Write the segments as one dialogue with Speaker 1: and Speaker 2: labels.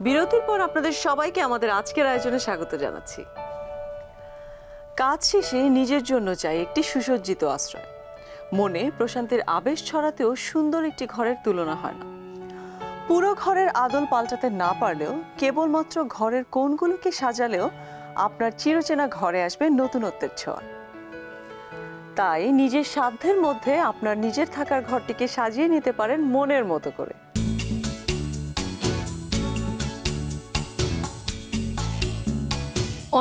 Speaker 1: বিরতির পর আপনাদের সবাইকে আমাদের আজকের আয়োজনে স্বাগত জানাচ্ছি। কাজ শেষে নিজের জন্য চাই একটি সুসজ্জিত আশ্রয়। মনে প্রশান্তির আবেশ ছড়াতেও সুন্দর একটি ঘরের তুলনা হয় না। পুরো ঘরের আদল পাল্টাতে না পারলেও কেবলমাত্র ঘরের কোণগুলোকে সাজালেও আপনার চিরচেনা ঘরে আসবে নতুনত্বের ছোঁয়া। তাই নিজের সাধ্যের মধ্যে আপনার নিজের থাকার ঘরটিকে সাজিয়ে নিতে পারেন মনের মতো করে।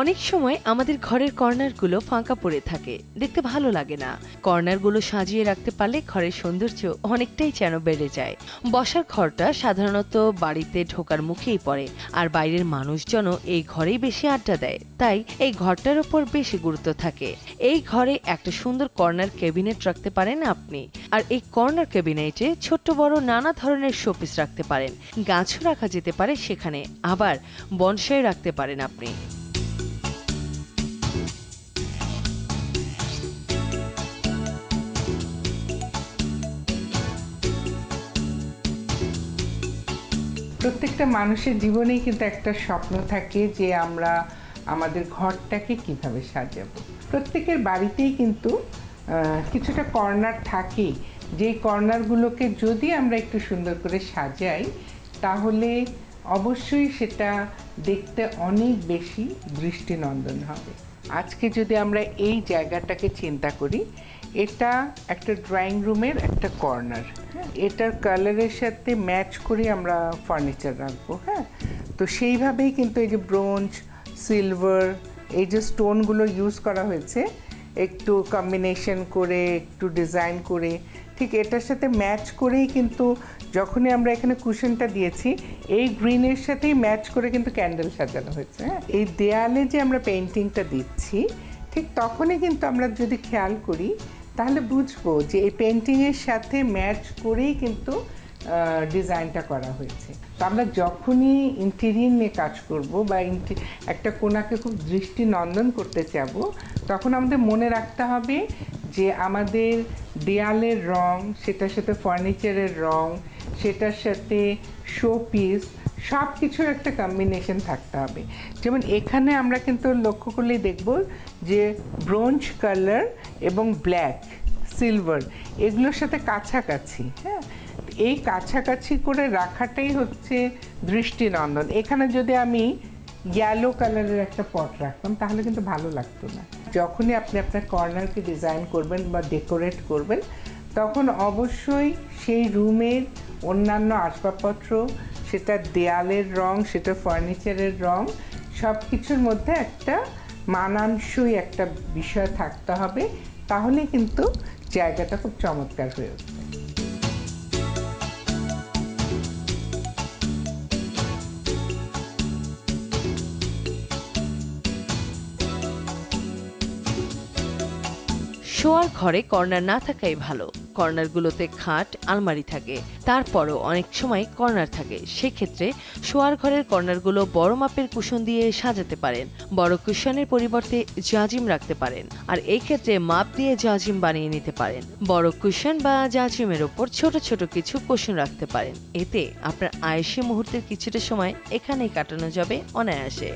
Speaker 2: অনেক সময় আমাদের ঘরের কর্নারগুলো ফাঁকা পড়ে থাকে, দেখতে ভালো লাগে না। কর্নারগুলো সাজিয়ে রাখতে পারলে ঘরের সৌন্দর্য অনেকটাই যেন বেড়ে যায়। বসার ঘরটা সাধারণত বাড়িতে ঢোকার মুখেই পড়ে, আর বাইরের মানুষজন এই ঘরেই বেশি আড্ডা দেয়, তাই এই ঘরটার উপর বেশি গুরুত্ব থাকে। এই ঘরে একটা সুন্দর কর্নার ক্যাবিনেট রাখতে পারেন আপনি, আর এই কর্নার ক্যাবিনেটে ছোট্ট বড় নানা ধরনের শোপিস রাখতে পারেন। গাছও রাখা যেতে পারে সেখানে, আবার বনসাই রাখতে পারেন আপনি।
Speaker 3: প্রত্যেকটা মানুষের জীবনেই কিন্তু একটা স্বপ্ন থাকে যে আমরা আমাদের ঘরটাকে কিভাবে সাজাবো। প্রত্যেকের বাড়িতেই কিন্তু কিছুটা কর্নার থাকে, যে কর্নারগুলোকে যদি আমরা একটু সুন্দর করে সাজাই তাহলে অবশ্যই সেটা দেখতে অনেক বেশি দৃষ্টিনন্দন হবে। আজকে যদি আমরা এই জায়গাটাকে চিন্তা করি, এটা একটা ড্রয়িং রুমের একটা কর্নার। এটার কালারের সাথে ম্যাচ করে আমরা ফার্নিচার রাখবো। হ্যাঁ, তো সেইভাবেই কিন্তু এই যে ব্রোঞ্জ, সিলভার, এই যে স্টোনগুলো ইউজ করা হয়েছে একটু কম্বিনেশন করে, একটু ডিজাইন করে, ঠিক এটার সাথে ম্যাচ করেই কিন্তু যখনই আমরা এখানে কুশনটা দিয়েছি এই গ্রিনের সাথেই ম্যাচ করে কিন্তু ক্যান্ডেল সাজানো হয়েছে। হ্যাঁ, এই দেয়ালে যে আমরা পেইন্টিংটা দিচ্ছি ঠিক তখনই কিন্তু আমরা যদি খেয়াল করি তাহলে বুঝবো যে এই পেন্টিংয়ের সাথে ম্যাচ করেই কিন্তু ডিজাইনটা করা হয়েছে। তো আমরা যখনই ইন্টেরিয়র নিয়ে কাজ করব বা একটা কোণাকে খুব দৃষ্টিনন্দন করতে চাবো, তখন আমাদের মনে রাখতে হবে যে আমাদের দেয়ালের রং, সেটার সাথে ফার্নিচারের রং, সেটার সাথে শো পিস, সব কিছুর একটা কম্বিনেশন থাকতে হবে। যেমন এখানে আমরা কিন্তু লক্ষ্য করলেই দেখব যে ব্রোঞ্জ কালার এবং ব্ল্যাক, সিলভার এগুলোর সাথে কাছাকাছি। হ্যাঁ, এই কাছাকাছি করে রাখাটাই হচ্ছে দৃষ্টিনন্দন। এখানে যদি আমি ইয়েলো কালারের একটা পট রাখতাম তাহলে কিন্তু ভালো লাগতো না। যখনই আপনি আপনার কর্নারকে ডিজাইন করবেন বা ডেকোরেট করবেন তখন অবশ্যই সেই রুমের অন্যান্য আসবাবপত্র, সেটা দেয়ালের রং, সেটা ফার্নিচারের রং, সব কিছুর মধ্যে একটা মানানসই একটা বিষয় থাকতে হবে, তাহলে কিন্তু জায়গাটা খুব চমৎকার হয়ে উঠবে।
Speaker 2: শোয়ার ঘরে কর্নার না থাকাই ভালো। কর্নারগুলোতে খাট, আলমারি থাকে, তারপরও অনেক সময় কর্নার থাকে। সেক্ষেত্রে শোয়ার ঘরের কর্নারগুলো বড় মাপের কুশন দিয়ে সাজাতে পারেন। বড় কুশনের পরিবর্তে জাজিম রাখতে পারেন, আর এই ক্ষেত্রে মাপ দিয়ে জাজিম বানিয়ে নিতে পারেন। বড় কুশন বা জাজিমের ওপর ছোট ছোট কিছু কুশন রাখতে পারেন। এতে আপনার আয়েসি মুহূর্তের কিছুটা সময় এখানেই কাটানো যাবে অনায়াসে।